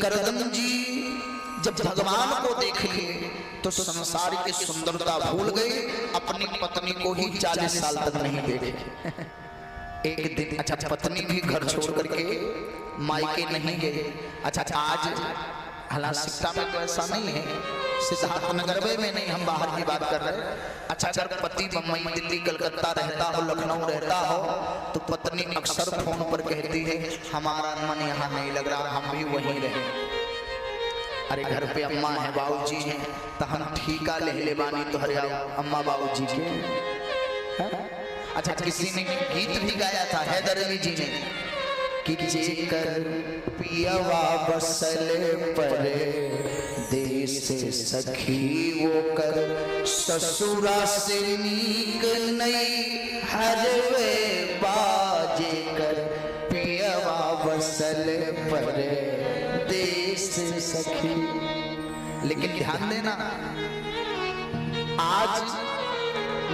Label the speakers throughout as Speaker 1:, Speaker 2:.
Speaker 1: करदम जी जब भगवान को देख लिए तो संसार की सुंदरता भूल गए, अपनी पत्नी को ही 40 साल तक नहीं देखे। एक दिन अच्छा पत्नी भी घर छोड़ करके मायके नहीं गए। अच्छा आज हालांकि शिक्षा में तो ऐसा नहीं है, सिद्धार्थ नगर में नहीं, हम बाहर की बात कर रहे हैं। अच्छा अगर पति मुंबई दिल्ली कलकत्ता रहता हो, लखनऊ रहता हो, तो पत्नी अक्सर फोन पर कहती है हमारा मन यहाँ नहीं लग रहा, हम भी वहीं रहे। अरे घर पे अम्मा है बाबूजी हैं तो हम ठीका ले बानी तो हरिया अम्मा बाबूजी के। अच्छा किसी ने गीत भी गाया था हैदर अली जी ने कि जेकर पियवा बसल परे देश से सखी वो कर ससुरा से नीक नहीं हरवे बाजे कर पियवा बसल परे देश से सखी। लेकिन ध्यान देना आज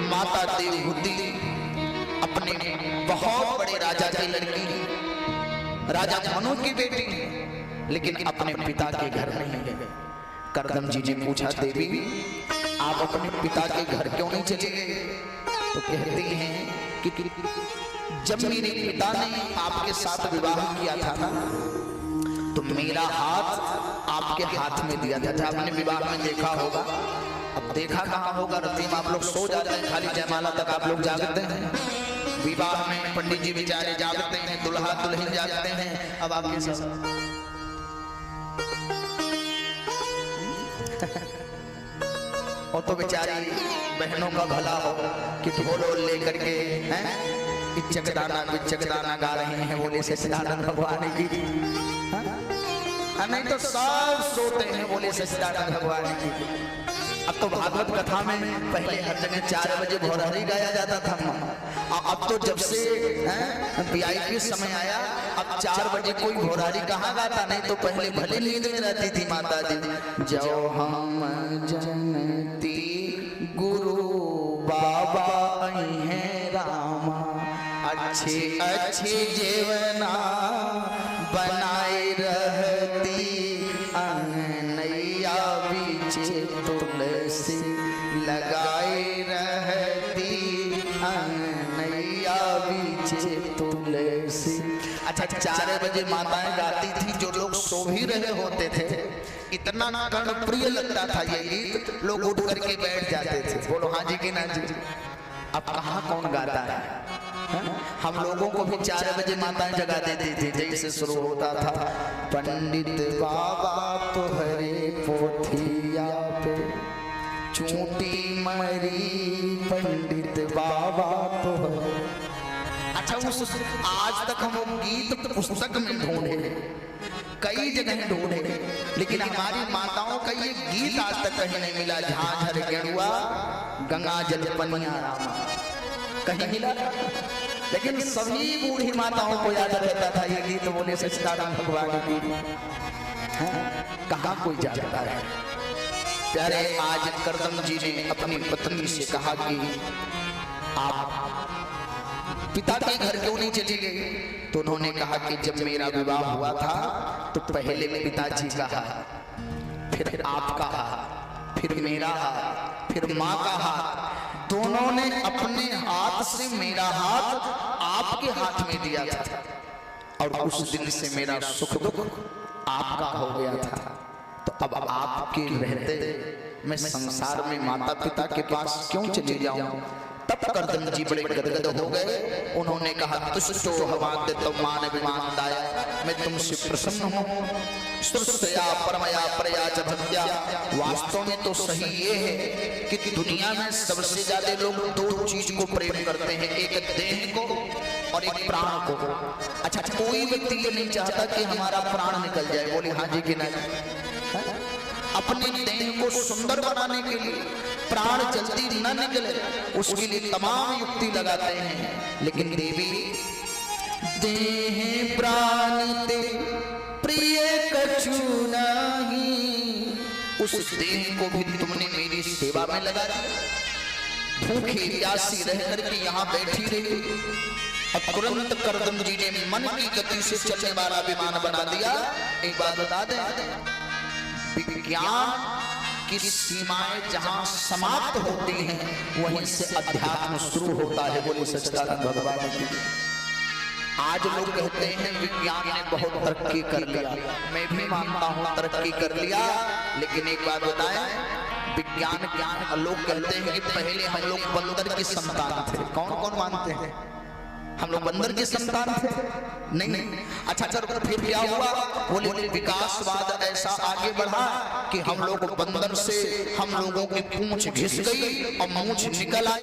Speaker 1: माता देवहूति अपने बहुत बड़े राजा की लड़की, राजा मनु की बेटी, लेकिन अपने पिता के घर नहीं गए। करदम जी ने पूछा देवी आप अपने पिता के घर क्यों नहीं चले गए? तो कहती हैं कि जब मेरे पिता ने आपके साथ विवाह किया था ना तो मेरा हाथ आपके हाथ में दिया था। जब आपने विवाह में देखा होगा, अब देखा कहाँ होगा, रती में आप लोग सो जाते हैं, खाली जयमाला तक आप लोग जागते हैं। विवाह में पंडित जी बेचारे जागते हैं, दुल्हा दुल्हन जागते हैं। अब आपके साथ और तो बेचारी बहनों का भला हो कि ढोल लेकर के हैं इच्चकदाना गा रहे हैं, बोले से सच्चिदानंद भगवान की। नहीं तो सब सोते हैं, बोले से सच्चिदानंद भगवान की। अब तो भागवत कथा में पहले हर जगह 4 बजे भोरहरी गाया जाता था, अब तो जब से वीआईपी समय आया अब 4 बजे कोई भोरहरी कहाँ गाता। नहीं तो पहले भले नींद में रहती थी माता जी। जो हम जनती गुरु बाबा हैं रामा अच्छे अच्छे जीवना बनाए रहती अंगनैया बीचे तुलसी लगाए रहती अंगनैया बीचे तुलसी। अच्छा 4 बजे माताएं गाती थी, जो लोग सो भी रहे होते थे, इतना ना कर्ण प्रिय लगता था ये गीत, लोग उठ करके बैठ जाते थे। बोलो हाँ जी कि ना जी? अब कहाँ कौन गाता है? हम लोगों को भी 4 बजे माताएं जगा देती थी। जैसे शुरू होता था पंडित बाबा तोहरे पोथिया पे चूंटी मरी पंडित बाबा तोहरे। अच्छा उस आज तक हम गीत पुस्तक में ढूंढे, कई जगह ढूंढे, लेकिन हमारी माताओं का ये गीत आज तक कहीं नहीं मिला। झांझर गेरुआ गंगा जल पनिया रामा कहीं मिला, लेकिन सभी बूढ़ी माताओं को याद रहता था ये गीत, बोले सच्चिदानंद भगवान की। कहाँ कोई जानता है? प्यारे आज करदम जी ने अपनी पत्नी से कहा कि आप पिता के घर क्यों नहीं चली गई? तो उन्होंने कहा कि जब मेरा विवाह हुआ था तो पहले पिताजी का हाथ, फिर आपका हाथ, फिर मेरा हाथ, फिर माँ का हाथ, दोनों ने अपने हाथ से मेरा हाथ आपके हाथ में दिया था, और उस दिन से मेरा सुख दुख आपका हो गया था। तो अब आपके रहते मैं संसार में माता पिता के पास क्यों चली जाऊं? तब करदम जी बड़े गदगद हो गए। उन्होंने कहा तुष्टो हवाद तो मान विमान दाया, मैं तुमसे प्रसन्न हूँ। सुरसया परमया प्रया च भक्त्या। वास्तव में तो सही ये है कि दुनिया में सबसे ज्यादा लोग 2 चीज को प्रेम करते हैं, एक देह को और एक प्राण को। अच्छा कोई व्यक्ति ये नहीं चाहता कि हमारा प्राण निकल जाए। बोले हाँ जी कि नहीं? अपने देह को सुंदर बनाने के लिए, प्राण जल्दी न निकले, उसके लिए तमाम युक्ति लगाते हैं। लेकिन देवी देह प्राण ते प्रिय कछु नहीं, उस देह को भी तुमने मेरी सेवा में लगा दिया। भूखी प्यासी रह करके यहाँ बैठी रही, अब तुरंत करदम जी ने मन की गति से चलने वाला विमान बना दिया। एक बात बता दें, विज्ञान की सीमाएं जहां समाप्त होती हैं वहीं से अध्यात्म शुरू होता है। बोले सच्चिदानंद भगवान की। आज लोग कहते हैं विज्ञान ने बहुत तरक्की कर लिया, मैं भी मानता हूं तरक्की कर लिया, लेकिन एक बात बताएं, विज्ञान ज्ञान लोग कहते हैं कि पहले हम लोग बंदर की संतान थे। कौन कौन मानते हैं हम लोग बंदर की संतान थे? नहीं। अच्छा चलो फिर क्या हुआ? बोले विकासवाद ऐसा आगे बढ़ा कि हम लोग बंदर से हम लोगों की पूंछ घिस गई और मूंछ निकल आई।